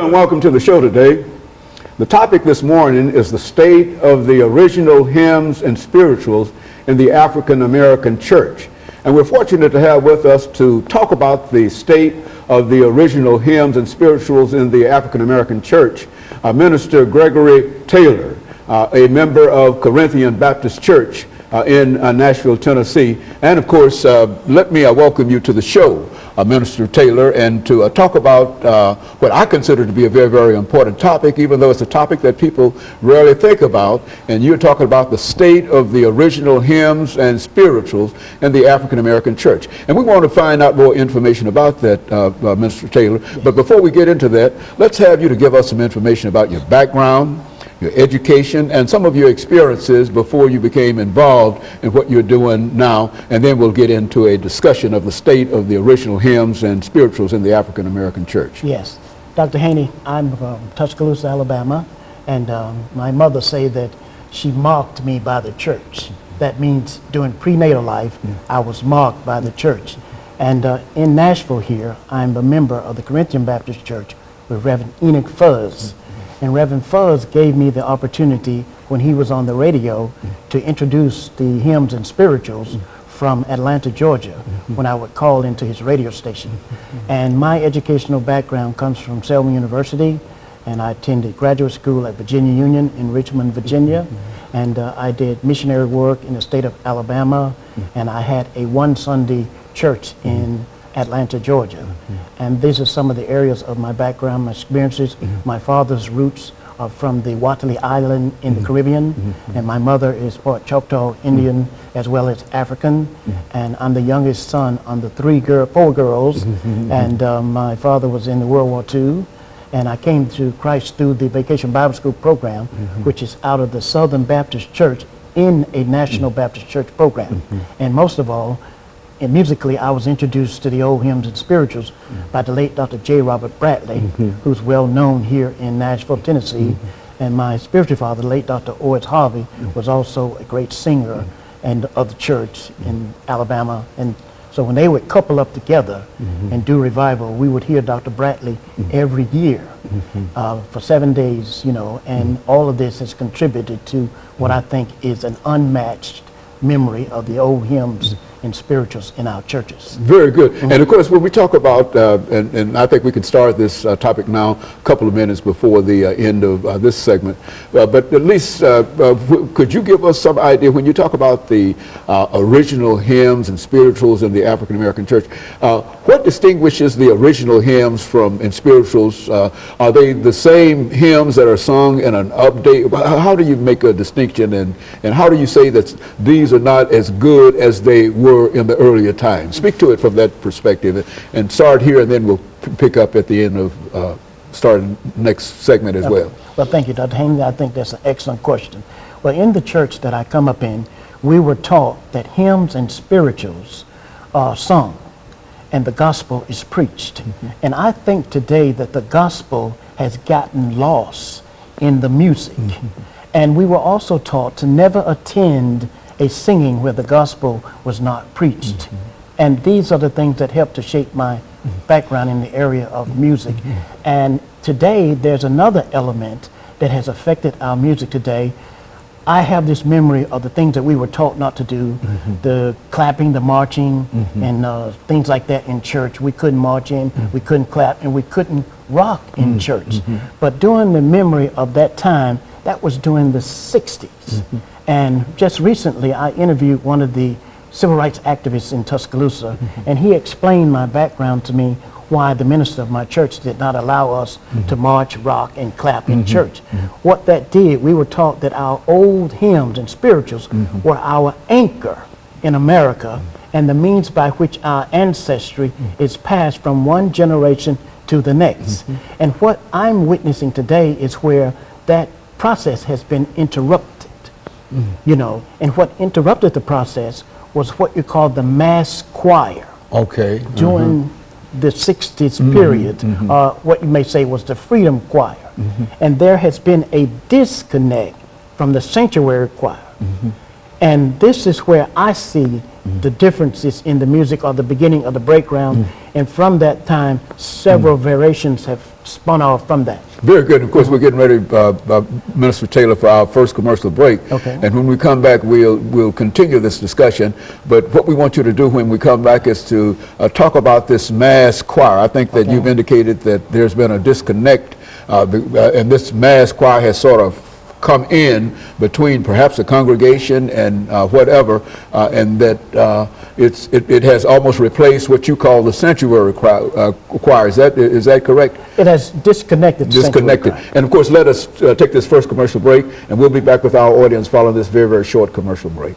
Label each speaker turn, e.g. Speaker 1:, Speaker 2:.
Speaker 1: and welcome to the show today. The topic this morning is the state of the original hymns and spirituals in the African American church. And we're fortunate to have with us to talk about the state of the original hymns and spirituals in the African American church, Minister Gregory Taylor, a member of Corinthian Baptist Church in Nashville, Tennessee. And of course, let me welcome you to the show, Minister Taylor, and to talk about what I consider to be a very, very important topic, even though it's a topic that people rarely think about. And you're talking about the state of the original hymns and spirituals in the African American church. And we want to find out more information about that, Minister Taylor. But before we get into that, let's have you to give us some information about your background, your education, and some of your experiences before you became involved in what you're doing now, and then we'll get into a discussion of the state of the original hymns and spirituals in the African American church.
Speaker 2: Yes. Dr. Haney, I'm from Tuscaloosa, Alabama, and my mother said that she marked me by the church. That means during prenatal life, I was marked by the church. And in Nashville here, I'm a member of the Corinthian Baptist Church with Reverend Enoch Fuzz. And Reverend Fuzz gave me the opportunity when he was on the radio to introduce the hymns and spirituals from Atlanta, Georgia, when I would call into his radio station. And my educational background comes from Selma University, and I attended graduate school at Virginia Union in Richmond, Virginia. And I did missionary work in the state of Alabama, and I had a one Sunday church in Atlanta, Georgia. And these are some of the areas of my background, my experiences. My father's roots are from the Watley Island in the Caribbean, and my mother is part Choctaw Indian as well as African. And I'm the youngest son on the four girls, and my father was in the World War II. And I came to Christ through the Vacation Bible School program, which is out of the Southern Baptist Church in a National Baptist Church program. And most of all, and musically, I was introduced to the old hymns and spirituals by the late Dr. J. Robert Bradley, who's well known here in Nashville, Tennessee. And my spiritual father, the late Dr. Oris Harvey, was also a great singer and of the church in Alabama. And so when they would couple up together and do revival, we would hear Dr. Bradley every year for 7 days, you know, and all of this has contributed to what I think is an unmatched memory of the old hymns and spirituals in our churches.
Speaker 1: Very good. And of course, when we talk about, and I think we can start this topic now a couple of minutes before the end of this segment, but at least could you give us some idea, when you talk about the original hymns and spirituals in the African American church, what distinguishes the original hymns and spirituals? Are they the same hymns that are sung in an update? How do you make a distinction, and how do you say that these are not as good as they were in the earlier times? Speak to it from that perspective, and start here, and then we'll pick up at the end of starting next segment as well.
Speaker 2: Well, thank you, Dr. Haney. I think that's an excellent question. Well, in the church that I come up in, we were taught that hymns and spirituals are sung and the gospel is preached. And I think today that the gospel has gotten lost in the music. And we were also taught to never attend a singing where the gospel was not preached. And these are the things that help to shape my background in the area of music. And today there's another element that has affected our music today. I have this memory of the things that we were taught not to do, the clapping, the marching, and things like that in church. We couldn't march in, we couldn't clap, and we couldn't rock in church. But during the memory of that time, that was during the 60s. And just recently, I interviewed one of the civil rights activists in Tuscaloosa, and he explained my background to me, why the minister of my church did not allow us to march, rock, and clap in church. What that did, we were taught that our old hymns and spirituals were our anchor in America and the means by which our ancestry is passed from one generation to the next. And what I'm witnessing today is where that process has been interrupted. You know, and what interrupted the process was what you call the mass choir.
Speaker 1: Okay.
Speaker 2: During the 60s period, what you may say was the freedom choir. And there has been a disconnect from the sanctuary choir. And this is where I see the differences in the music or the beginning of the breakground. And from that time, several variations have spun off from that.
Speaker 1: Very good. Of course, we're getting ready, Minister Taylor, for our first commercial break.
Speaker 2: Okay.
Speaker 1: And when we come back, we'll continue this discussion. But what we want you to do when we come back is to talk about this mass choir. I think that you've indicated that there's been a disconnect, and this mass choir has sort of come in between perhaps the congregation and whatever, and that it has almost replaced what you call the sanctuary choir. Is that correct?
Speaker 2: It has disconnected.
Speaker 1: Disconnected. And of course, let us take this first commercial break, and we'll be back with our audience following this very, very short commercial break.